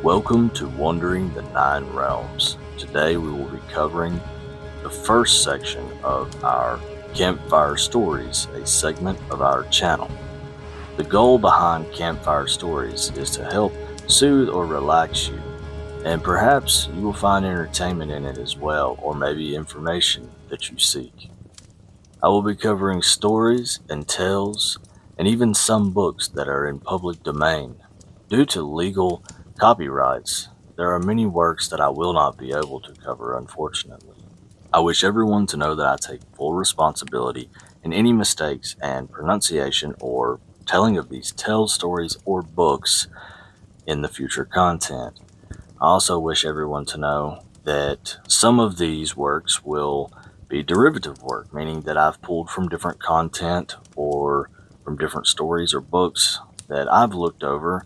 Welcome to Wandering the Nine Realms. Today we will be covering the first section of our Campfire Stories, a segment of our channel. The goal behind Campfire Stories is to help soothe or relax you, and perhaps you will find entertainment in it as well, or maybe information that you seek. I will be covering stories and tales, and even some books that are in public domain. Due to legal copyrights, there are many works that I will not be able to cover, unfortunately. I wish everyone to know that I take full responsibility in any mistakes and pronunciation or telling of these tales, stories, or books in the future content. I also wish everyone to know that some of these works will be derivative work, meaning that I've pulled from different content or from different stories or books that I've looked over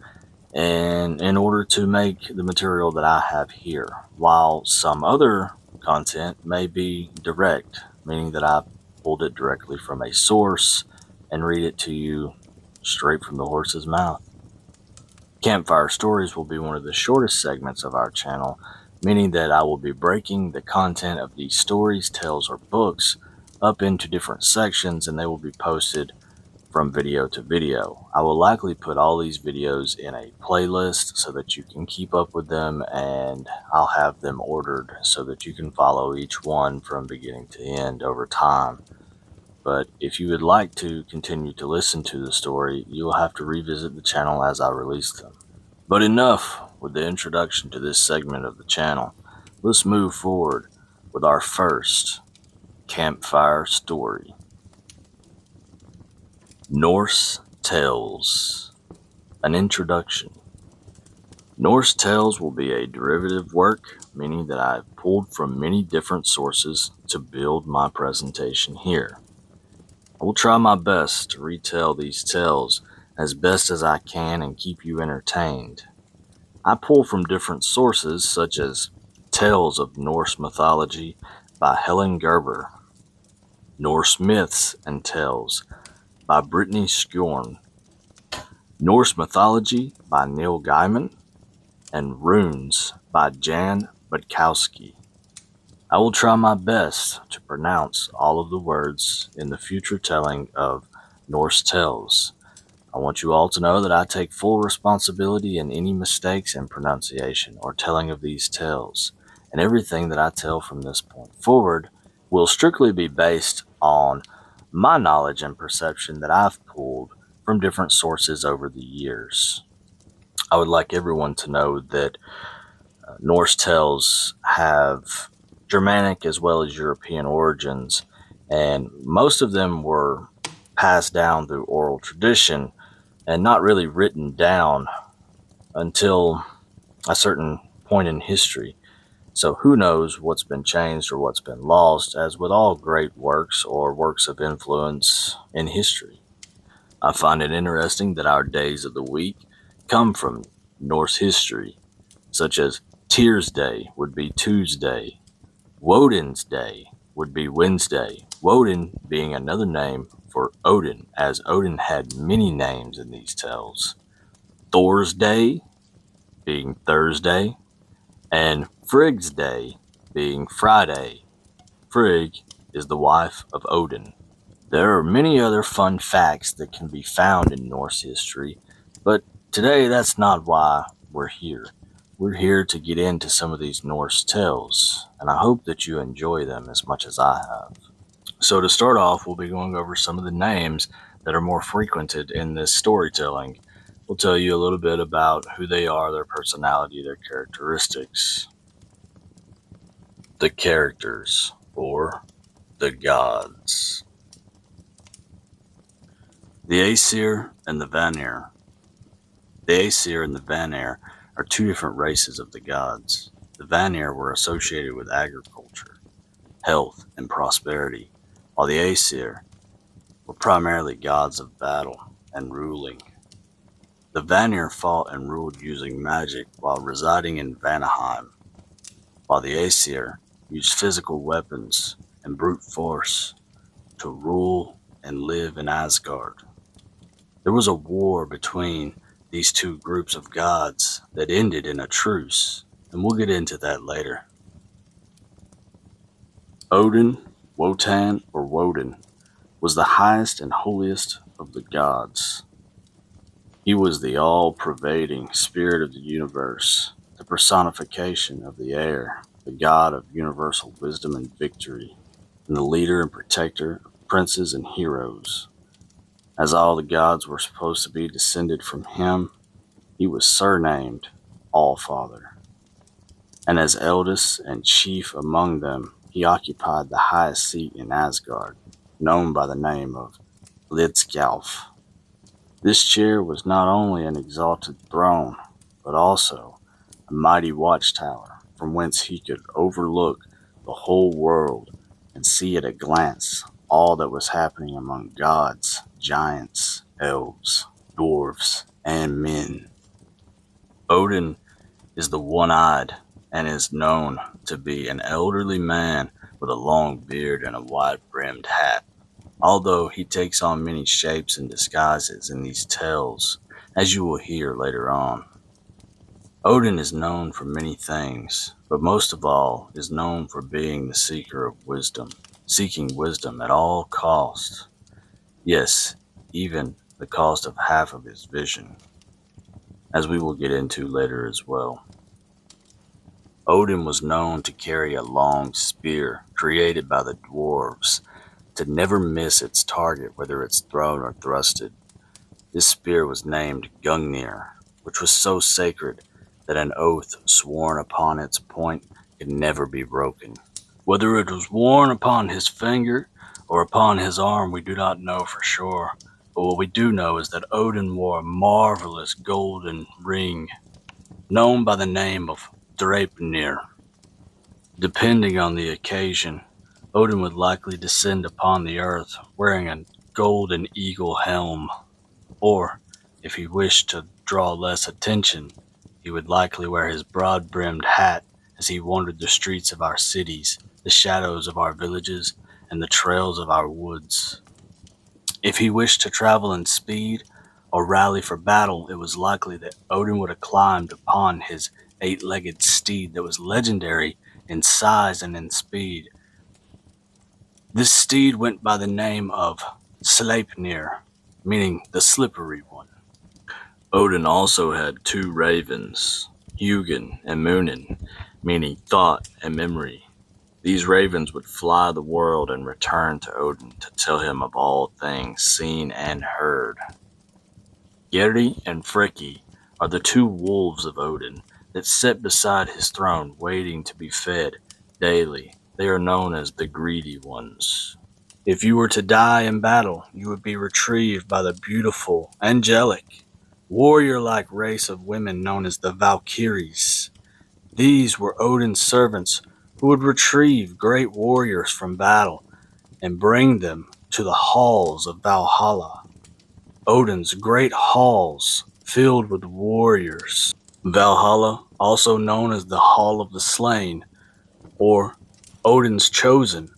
and in order to make the material that I have here, while some other content may be direct, meaning that I pulled it directly from a source and read it to you straight from the horse's mouth. Campfire Stories will be one of the shortest segments of our channel, meaning that I will be breaking the content of these stories, tales, or books up into different sections, and they will be posted from video to video. I will likely put all these videos in a playlist so that you can keep up with them, and I'll have them ordered so that you can follow each one from beginning to end over time. But if you would like to continue to listen to the story, you will have to revisit the channel as I release them. But enough with the introduction to this segment of the channel. Let's move forward with our first Campfire Story. Norse Tales. An introduction. Norse Tales will be a derivative work, meaning that I've pulled from many different sources to build my presentation here. I will try my best to retell these tales as best as I can and keep you entertained. I pull from different sources such as Tales of Norse Mythology by Helen Gerber, Norse Myths and Tales by Brittany Skjorn, Norse Mythology by Neil Gaiman, and Runes by Jan Budkowski. I will try my best to pronounce all of the words in the future telling of Norse Tales. I want you all to know that I take full responsibility in any mistakes in pronunciation or telling of these tales, and everything that I tell from this point forward will strictly be based on my knowledge and perception that I've pulled from different sources over the years. I would like everyone to know that Norse Tales have Germanic as well as European origins, and most of them were passed down through oral tradition and not really written down until a certain point in history. So who knows what's been changed or what's been lost, as with all great works or works of influence in history. I find it interesting that our days of the week come from Norse history, such as Tyr's Day would be Tuesday, Woden's Day would be Wednesday, Woden being another name for Odin, as Odin had many names in these tales. Thor's Day being Thursday, and Frigg's Day being Friday. Frigg is the wife of Odin. There are many other fun facts that can be found in Norse history, but today that's not why we're here. We're here to get into some of these Norse tales, and I hope that you enjoy them as much as I have. So to start off, we'll be going over some of the names that are more frequented in this storytelling. We'll tell you a little bit about who they are, their personality, their characteristics. The characters, or the gods. The Aesir and the Vanir. The Aesir and the Vanir are two different races of the gods. The Vanir were associated with agriculture, health, and prosperity, while the Aesir were primarily gods of battle and ruling. The Vanir fought and ruled using magic while residing in Vanaheim, while the Aesir used physical weapons and brute force to rule and live in Asgard. There was a war between these two groups of gods that ended in a truce, and we'll get into that later. Odin, Wotan, or Woden was the highest and holiest of the gods. He was the all-pervading spirit of the universe, the personification of the air, the god of universal wisdom and victory, and the leader and protector of princes and heroes. As all the gods were supposed to be descended from him, he was surnamed All-Father. And as eldest and chief among them, he occupied the highest seat in Asgard, known by the name of Lidskjalf. This chair was not only an exalted throne, but also a mighty watchtower from whence he could overlook the whole world and see at a glance all that was happening among gods, giants, elves, dwarves, and men. Odin is the one-eyed and is known to be an elderly man with a long beard and a wide-brimmed hat. Although he takes on many shapes and disguises in these tales, as you will hear later on. Odin is known for many things, but most of all is known for being the seeker of wisdom, seeking wisdom at all costs. Yes, even the cost of half of his vision, as we will get into later as well. Odin was known to carry a long spear created by the dwarves to never miss its target, whether it's thrown or thrusted. This spear was named Gungnir, which was so sacred that an oath sworn upon its point could never be broken. Whether it was worn upon his finger or upon his arm, we do not know for sure, but what we do know is that Odin wore a marvelous golden ring, known by the name of Draupnir. Depending on the occasion, Odin would likely descend upon the earth wearing a golden eagle helm, or, if he wished to draw less attention, he would likely wear his broad-brimmed hat as he wandered the streets of our cities, the shadows of our villages, and the trails of our woods. If he wished to travel in speed or rally for battle, it was likely that Odin would have climbed upon his eight-legged steed that was legendary in size and in speed. This steed went by the name of Sleipnir, meaning the slippery one. Odin also had two ravens, Hugin and Munin, meaning thought and memory. These ravens would fly the world and return to Odin to tell him of all things seen and heard. Geri and Frigg are the two wolves of Odin that sit beside his throne waiting to be fed daily. They are known as the greedy ones. If you were to die in battle, you would be retrieved by the beautiful, angelic, warrior-like race of women known as the Valkyries. These were Odin's servants who would retrieve great warriors from battle and bring them to the halls of Valhalla, Odin's great halls filled with warriors. Valhalla, also known as the Hall of the Slain, or Odin's Chosen,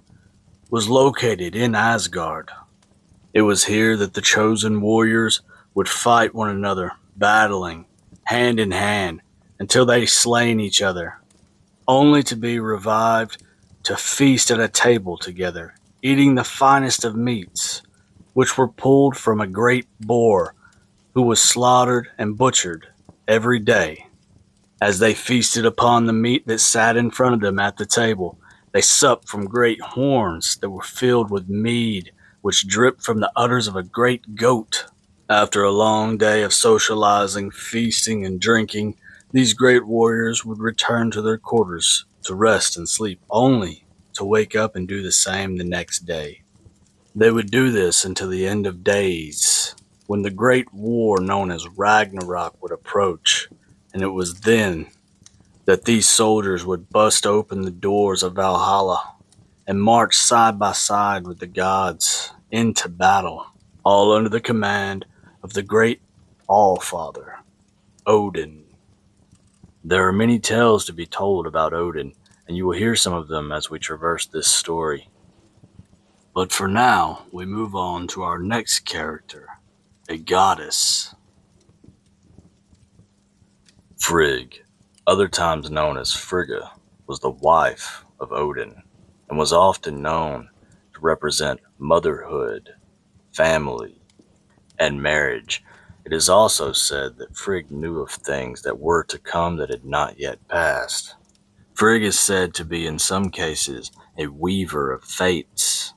was located in Asgard. It was here that the chosen warriors would fight one another, battling hand in hand until they slain each other, only to be revived to feast at a table together, eating the finest of meats, which were pulled from a great boar who was slaughtered and butchered every day. As they feasted upon the meat that sat in front of them at the table, they supped from great horns that were filled with mead, which dripped from the udders of a great goat. After a long day of socializing, feasting, and drinking, these great warriors would return to their quarters to rest and sleep, only to wake up and do the same the next day. They would do this until the end of days, when the great war known as Ragnarok would approach, and it was then that these soldiers would bust open the doors of Valhalla and march side by side with the gods into battle, all under the command of the great All-Father, Odin. There are many tales to be told about Odin, and you will hear some of them as we traverse this story. But for now, we move on to our next character, a goddess. Frigg, other times known as Frigga, was the wife of Odin and was often known to represent motherhood, family, and marriage. It is also said that Frigg knew of things that were to come that had not yet passed. Frigg is said to be, in some cases, a weaver of fates,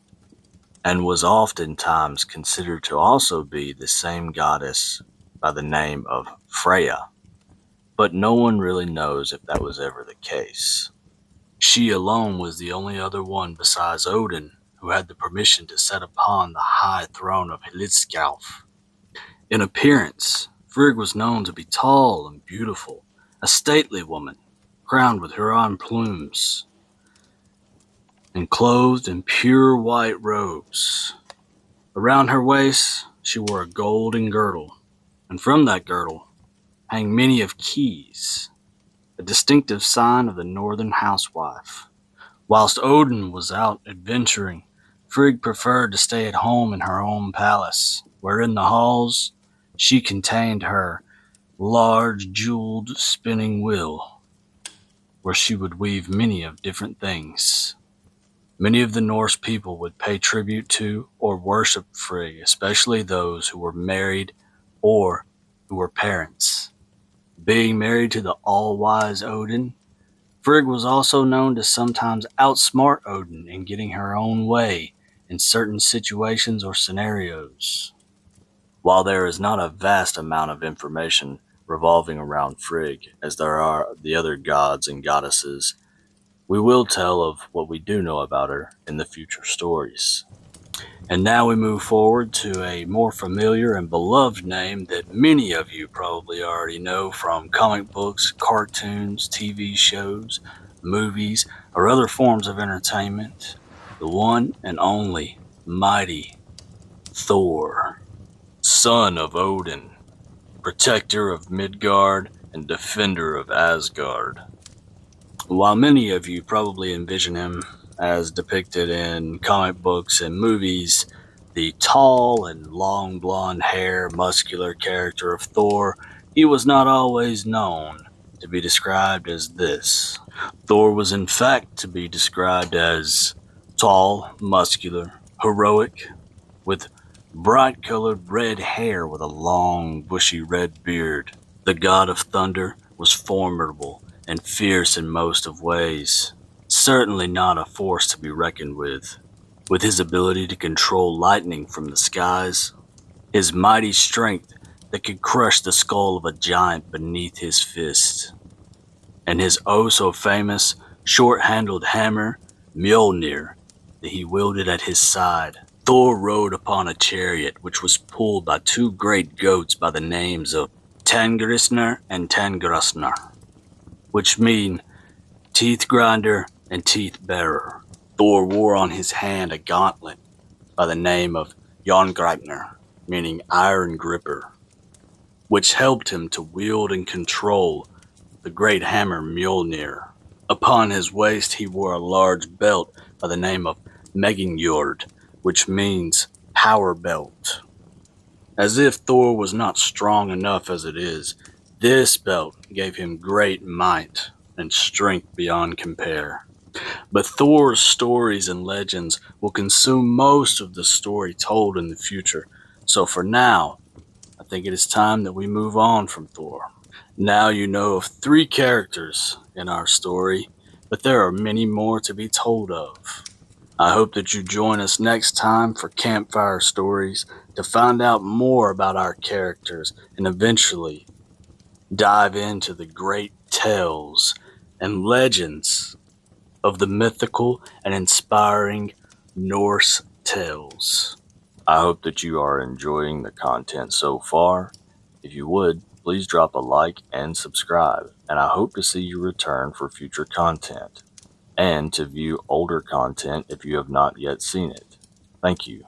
and was oftentimes considered to also be the same goddess by the name of Freya, but no one really knows if that was ever the case. She alone was the only other one besides Odin who had the permission to sit upon the high throne of Hlidskjalf. In appearance, Frigg was known to be tall and beautiful, a stately woman, crowned with Huron plumes, and clothed in pure white robes. Around her waist, she wore a golden girdle, and from that girdle hang many of keys, a distinctive sign of the northern housewife. Whilst Odin was out adventuring, Frigg preferred to stay at home in her own palace, where in the halls she contained her large jeweled spinning wheel, where she would weave many of different things. Many of the Norse people would pay tribute to or worship Frigg, especially those who were married or who were parents. Being married to the all-wise Odin, Frigg was also known to sometimes outsmart Odin in getting her own way in certain situations or scenarios. While there is not a vast amount of information revolving around Frigg, as there are the other gods and goddesses, we will tell of what we do know about her in the future stories. And now we move forward to a more familiar and beloved name that many of you probably already know from comic books, cartoons, TV shows, movies, or other forms of entertainment. The one and only mighty Thor, son of Odin, protector of Midgard and defender of Asgard. While many of you probably envision him as depicted in comic books and movies, the tall and long blonde hair, muscular character of Thor, he was not always known to be described as this. Thor was in fact to be described as tall, muscular, heroic, with bright-colored red hair with a long, bushy red beard. The god of thunder was formidable and fierce in most of ways. Certainly not a force to be reckoned with. With his ability to control lightning from the skies, his mighty strength that could crush the skull of a giant beneath his fist, and his oh-so-famous short-handled hammer, Mjolnir, that he wielded at his side. Thor rode upon a chariot which was pulled by two great goats by the names of Tangrisnir and Tangrasnar, which mean teeth grinder and teeth bearer. Thor wore on his hand a gauntlet by the name of Jongreipnir, meaning iron gripper, which helped him to wield and control the great hammer Mjolnir. Upon his waist he wore a large belt by the name of Megingjord, which means power belt. As if Thor was not strong enough as it is, this belt gave him great might and strength beyond compare. But Thor's stories and legends will consume most of the story told in the future, so for now, I think it is time that we move on from Thor. Now you know of 3 characters in our story, but there are many more to be told of. I hope that you join us next time for Campfire Stories to find out more about our characters and eventually dive into the great tales and legends of the mythical and inspiring Norse Tales. I hope that you are enjoying the content so far. If you would, please drop a like and subscribe, and I hope to see you return for future content, and to view older content if you have not yet seen it. Thank you.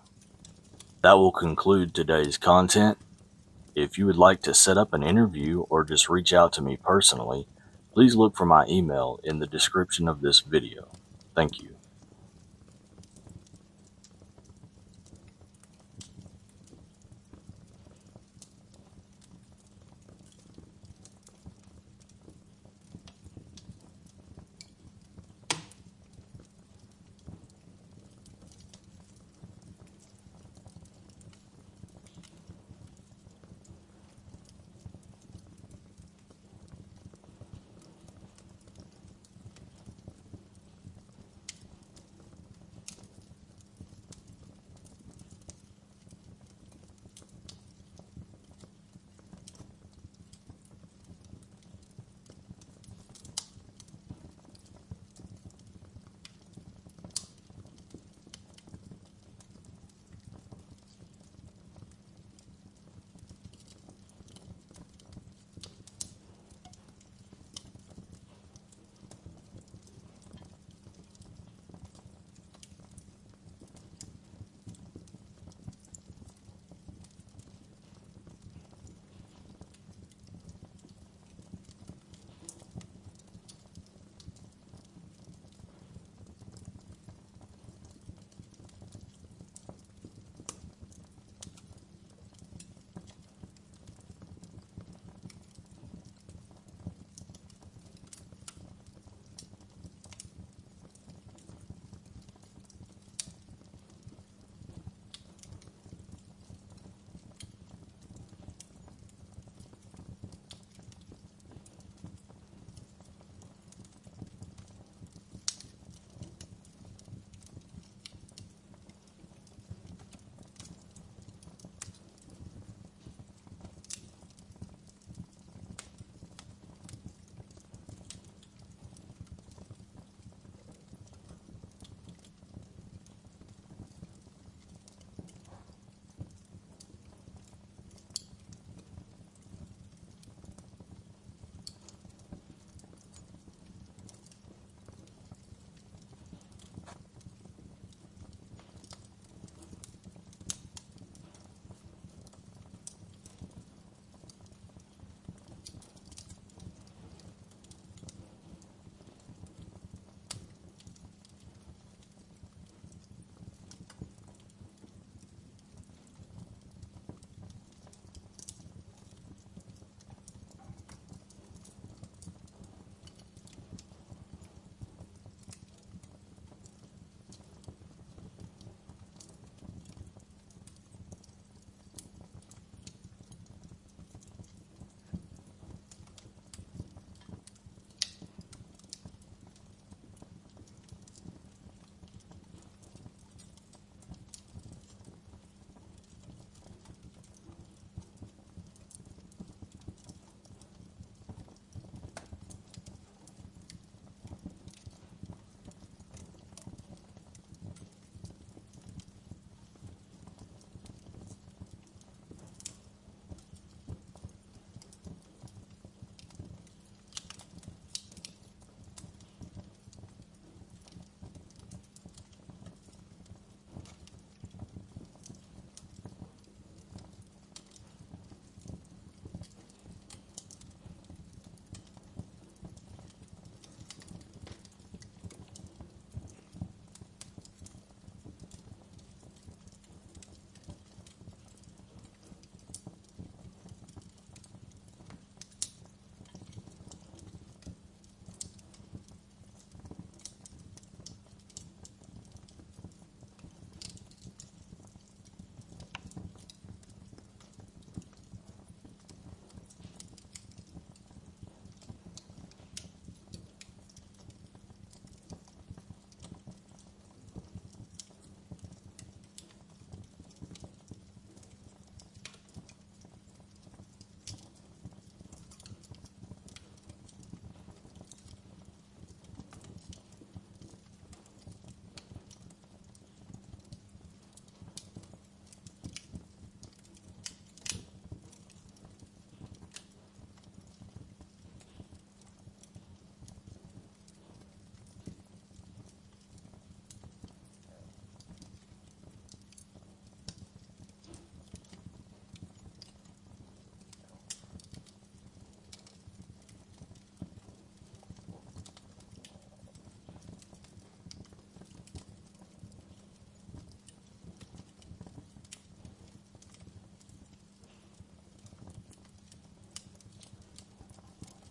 That will conclude today's content. If you would like to set up an interview or just reach out to me personally, please look for my email in the description of this video. Thank you.